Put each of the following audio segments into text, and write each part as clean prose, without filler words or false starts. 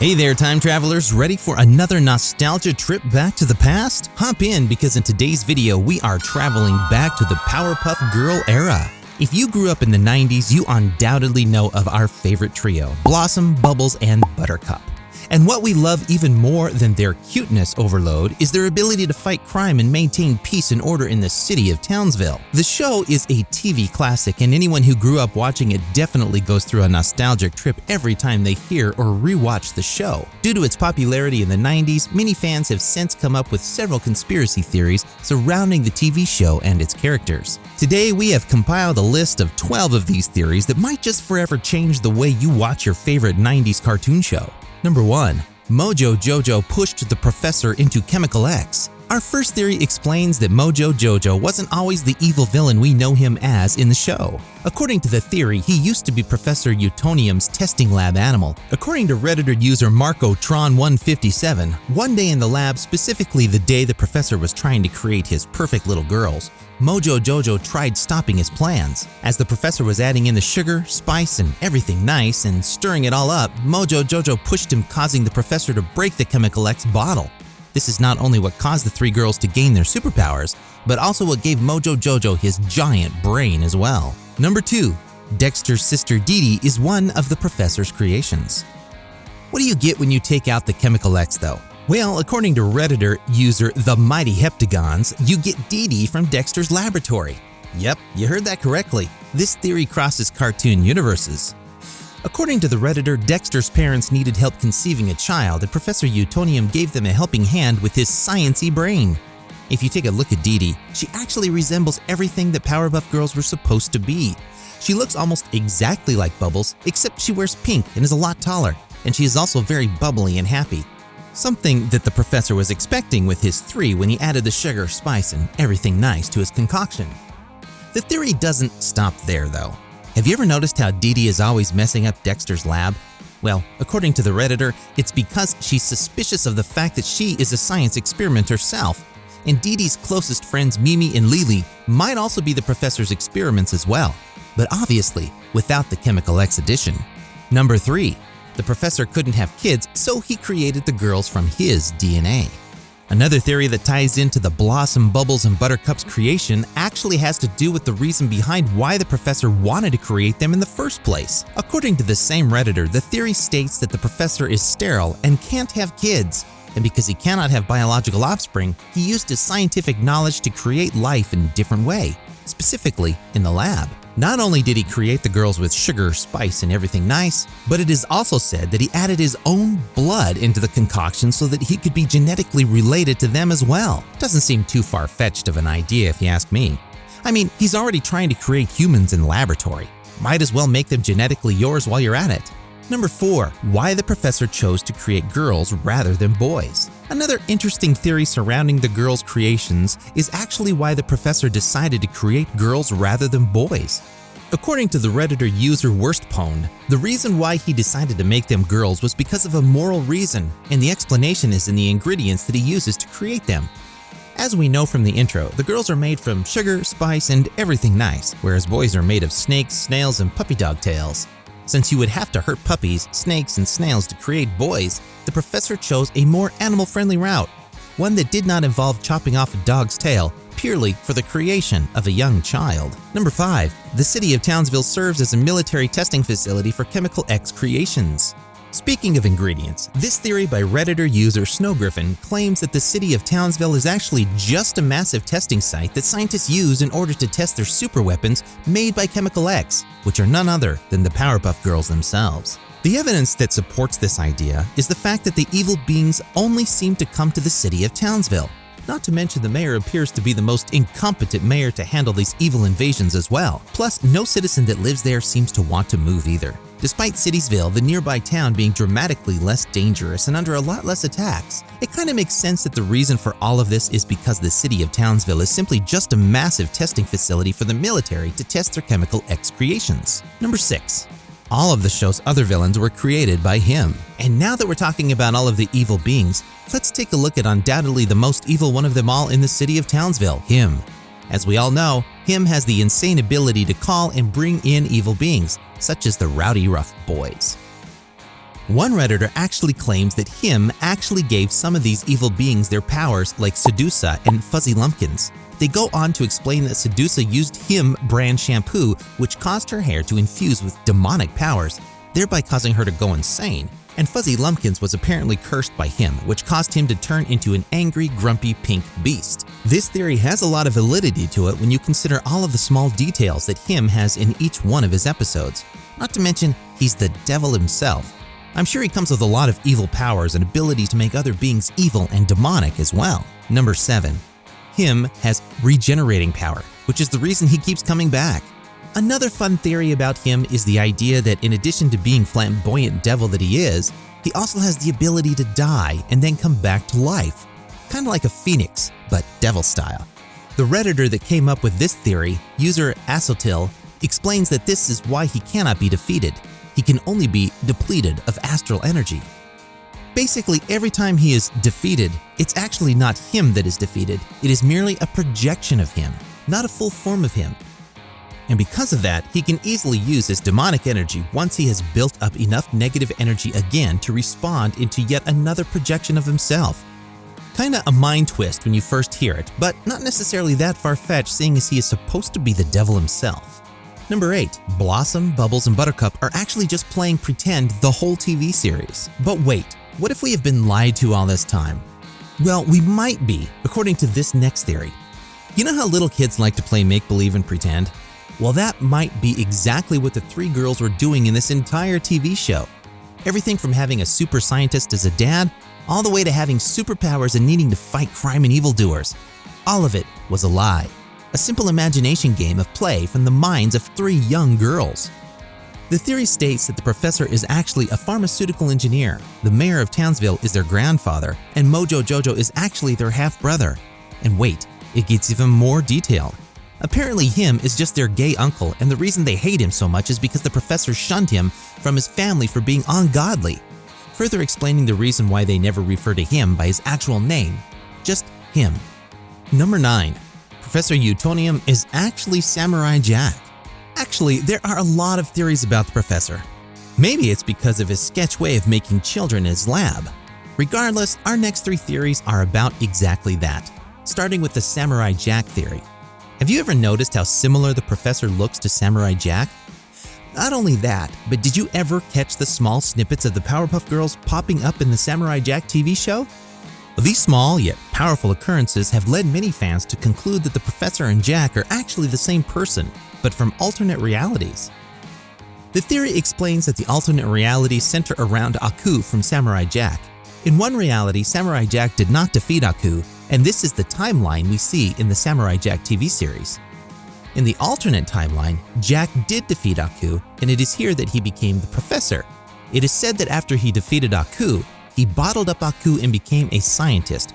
Hey there, time travelers, ready for another nostalgia trip back to the past? Hop in because in today's video we are traveling back to the Powerpuff Girl era. If you grew up in the 90s, you undoubtedly know of our favorite trio, Blossom, Bubbles, and Buttercup. And what we love even more than their cuteness overload is their ability to fight crime and maintain peace and order in the city of Townsville. The show is a TV classic, and anyone who grew up watching it definitely goes through a nostalgic trip every time they hear or rewatch the show. Due to its popularity in the 90s, many fans have since come up with several conspiracy theories surrounding the TV show and its characters. Today, we have compiled a list of 12 of these theories that might just forever change the way you watch your favorite 90s cartoon show. Number 1. Mojo Jojo pushed the professor into Chemical X. Our first theory explains that Mojo Jojo wasn't always the evil villain we know him as in the show. According to the theory, he used to be Professor Utonium's testing lab animal. According to Redditor user MarcoTron157, one day in the lab, specifically the day the professor was trying to create his perfect little girls, Mojo Jojo tried stopping his plans. As the professor was adding in the sugar, spice, and everything nice and stirring it all up, Mojo Jojo pushed him, causing the professor to break the Chemical X bottle. This is not only what caused the three girls to gain their superpowers, but also what gave Mojo Jojo his giant brain as well. Number 2. Dexter's sister Dee Dee is one of the professor's creations. What do you get when you take out the Chemical X though? Well, according to Redditor user The Mighty Heptagons, you get Dee Dee from Dexter's laboratory. Yep, you heard that correctly. This theory crosses cartoon universes. According to the Redditor, Dexter's parents needed help conceiving a child, and Professor Utonium gave them a helping hand with his science-y brain. If you take a look at Dee Dee, she actually resembles everything that Powerpuff Girls were supposed to be. She looks almost exactly like Bubbles, except she wears pink and is a lot taller, and she is also very bubbly and happy. Something that the professor was expecting with his 3 when he added the sugar, spice, and everything nice to his concoction. The theory doesn't stop there though. Have you ever noticed how Dee Dee is always messing up Dexter's lab? Well, according to the Redditor, it's because she's suspicious of the fact that she is a science experiment herself, and Dee Dee's closest friends Mimi and Lily might also be the professor's experiments as well, but obviously without the Chemical X addition. Number 3. The professor couldn't have kids, so he created the girls from his DNA. Another theory that ties into the Blossom, Bubbles, and Buttercup's creation actually has to do with the reason behind why the professor wanted to create them in the first place. According to the same Redditor, the theory states that the professor is sterile and can't have kids, and because he cannot have biological offspring, he used his scientific knowledge to create life in a different way, specifically in the lab. Not only did he create the girls with sugar, spice, and everything nice, but it is also said that he added his own blood into the concoction so that he could be genetically related to them as well. Doesn't seem too far-fetched of an idea if you ask me. I mean, he's already trying to create humans in the laboratory. Might as well make them genetically yours while you're at it. Number 4. Why the professor chose to create girls rather than boys. Another interesting theory surrounding the girls' creations is actually why the professor decided to create girls rather than boys. According to the Redditor user Worstpwned, the reason why he decided to make them girls was because of a moral reason, and the explanation is in the ingredients that he uses to create them. As we know from the intro, the girls are made from sugar, spice, and everything nice, whereas boys are made of snakes, snails, and puppy dog tails. Since you would have to hurt puppies, snakes, and snails to create boys, the professor chose a more animal-friendly route, one that did not involve chopping off a dog's tail purely for the creation of a young child. Number 5. The City of Townsville serves as a military testing facility for Chemical X creations. Speaking of ingredients, this theory by Redditor user Snowgriffin claims that the City of Townsville is actually just a massive testing site that scientists use in order to test their super weapons made by Chemical X, which are none other than the Powerpuff Girls themselves. The evidence that supports this idea is the fact that the evil beings only seem to come to the City of Townsville. Not to mention the mayor appears to be the most incompetent mayor to handle these evil invasions as well. Plus, no citizen that lives there seems to want to move either. Despite Citiesville, the nearby town being dramatically less dangerous and under a lot less attacks, it kind of makes sense that the reason for all of this is because the City of Townsville is simply just a massive testing facility for the military to test their Chemical X creations. Number 6. All of the show's other villains were created by him. And now that we're talking about all of the evil beings, let's take a look at undoubtedly the most evil one of them all in the City of Townsville, him. As we all know, him has the insane ability to call and bring in evil beings, such as the Rowdy Rough Boys. One Redditor actually claims that him actually gave some of these evil beings their powers, like Sedusa and Fuzzy Lumpkins. They go on to explain that Sedusa used him brand shampoo, which caused her hair to infuse with demonic powers, thereby causing her to go insane. And Fuzzy Lumpkins was apparently cursed by him, which caused him to turn into an angry, grumpy pink beast. This theory has a lot of validity to it when you consider all of the small details that him has in each one of his episodes. Not to mention, he's the devil himself. I'm sure he comes with a lot of evil powers and ability to make other beings evil and demonic as well. Number 7. Him has regenerating power, which is the reason he keeps coming back. Another fun theory about him is the idea that in addition to being flamboyant devil that he is, he also has the ability to die and then come back to life. Kind of like a phoenix, but devil style. The Redditor that came up with this theory, user Asotil, explains that this is why he cannot be defeated. He can only be depleted of astral energy. Basically, every time he is defeated, it's actually not him that is defeated, it is merely a projection of him, not a full form of him. And because of that, he can easily use his demonic energy once he has built up enough negative energy again to respawn into yet another projection of himself. Kinda a mind twist when you first hear it, but not necessarily that far-fetched seeing as he is supposed to be the devil himself. Number 8. Blossom, Bubbles, and Buttercup are actually just playing pretend the whole TV series. But wait, what if we have been lied to all this time? Well, we might be, according to this next theory. You know how little kids like to play make-believe and pretend? Well, that might be exactly what the 3 girls were doing in this entire TV show. Everything from having a super scientist as a dad, all the way to having superpowers and needing to fight crime and evildoers. All of it was a lie. A simple imagination game of play from the minds of 3 young girls. The theory states that the professor is actually a pharmaceutical engineer, the mayor of Townsville is their grandfather, and Mojo Jojo is actually their half-brother. And wait, it gets even more detailed. Apparently him is just their gay uncle, and the reason they hate him so much is because the professor shunned him from his family for being ungodly, further explaining the reason why they never refer to him by his actual name, just him. Number 9. Professor Utonium is actually Samurai Jack. Actually, there are a lot of theories about the professor. Maybe it's because of his sketch way of making children in his lab. Regardless, our next 3 theories are about exactly that, starting with the Samurai Jack theory. Have you ever noticed how similar the professor looks to Samurai Jack? Not only that, but did you ever catch the small snippets of the Powerpuff Girls popping up in the Samurai Jack TV show? These small yet powerful occurrences have led many fans to conclude that the professor and Jack are actually the same person, but from alternate realities. The theory explains that the alternate realities center around Aku from Samurai Jack. In one reality, Samurai Jack did not defeat Aku, and this is the timeline we see in the Samurai Jack TV series. In the alternate timeline, Jack did defeat Aku, and it is here that he became the professor. It is said that after he defeated Aku, he bottled up Aku and became a scientist,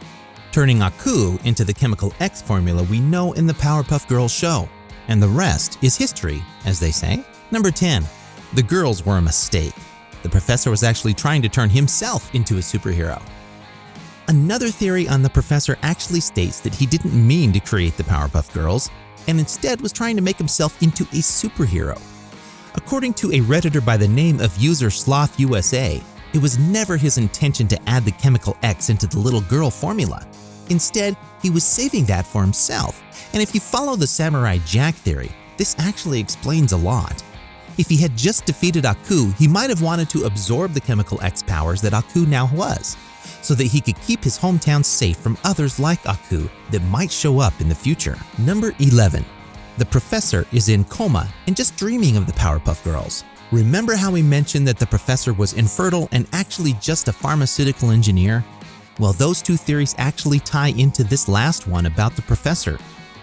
turning Aku into the chemical X formula we know in the Powerpuff Girls show. And the rest is history, as they say. Number 10. The girls were a mistake. The professor was actually trying to turn himself into a superhero. Another theory on the professor actually states that he didn't mean to create the Powerpuff Girls, and instead was trying to make himself into a superhero. According to a Redditor by the name of user SlothUSA, it was never his intention to add the chemical X into the little girl formula. Instead, he was saving that for himself, and if you follow the Samurai Jack theory, this actually explains a lot. If he had just defeated Aku, he might have wanted to absorb the chemical X powers that Aku now was, so that he could keep his hometown safe from others like Aku that might show up in the future. Number 11. The professor is in coma and just dreaming of the Powerpuff Girls. Remember how we mentioned that the professor was infertile and actually just a pharmaceutical engineer? Well, those 2 theories actually tie into this last one about the professor.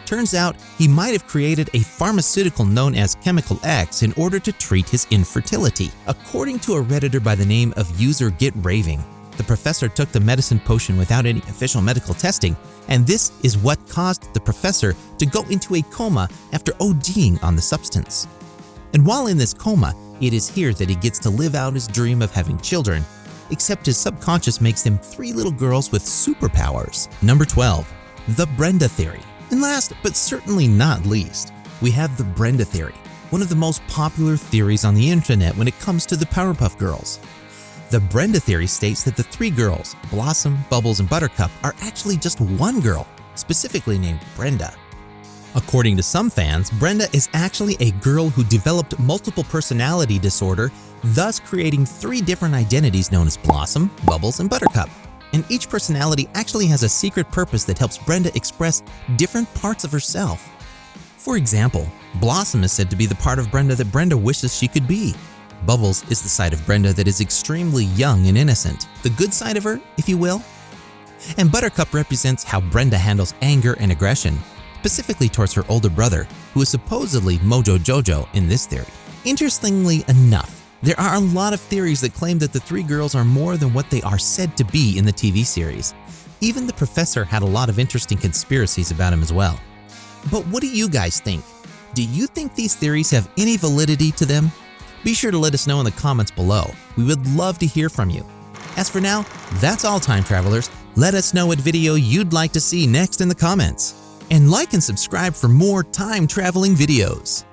Turns out he might have created a pharmaceutical known as Chemical X in order to treat his infertility. According to a Redditor by the name of user GetRaving, the professor took the medicine potion without any official medical testing, and this is what caused the professor to go into a coma after ODing on the substance. And while in this coma, it is here that he gets to live out his dream of having children, except his subconscious makes him 3 little girls with superpowers. Number 12. The Brenda Theory. And last, but certainly not least, we have the Brenda Theory, one of the most popular theories on the internet when it comes to the Powerpuff Girls. The Brenda Theory states that the three girls, Blossom, Bubbles, and Buttercup, are actually just one girl, specifically named Brenda. According to some fans, Brenda is actually a girl who developed multiple personality disorder, thus creating three different identities known as Blossom, Bubbles, and Buttercup. And each personality actually has a secret purpose that helps Brenda express different parts of herself. For example, Blossom is said to be the part of Brenda that Brenda wishes she could be. Bubbles is the side of Brenda that is extremely young and innocent, the good side of her, if you will. And Buttercup represents how Brenda handles anger and aggression, specifically towards her older brother, who is supposedly Mojo Jojo in this theory. Interestingly enough, there are a lot of theories that claim that the three girls are more than what they are said to be in the TV series. Even the professor had a lot of interesting conspiracies about him as well. But what do you guys think? Do you think these theories have any validity to them? Be sure to let us know in the comments below. We would love to hear from you. As for now, that's all, time travelers. Let us know what video you'd like to see next in the comments. And like and subscribe for more time traveling videos.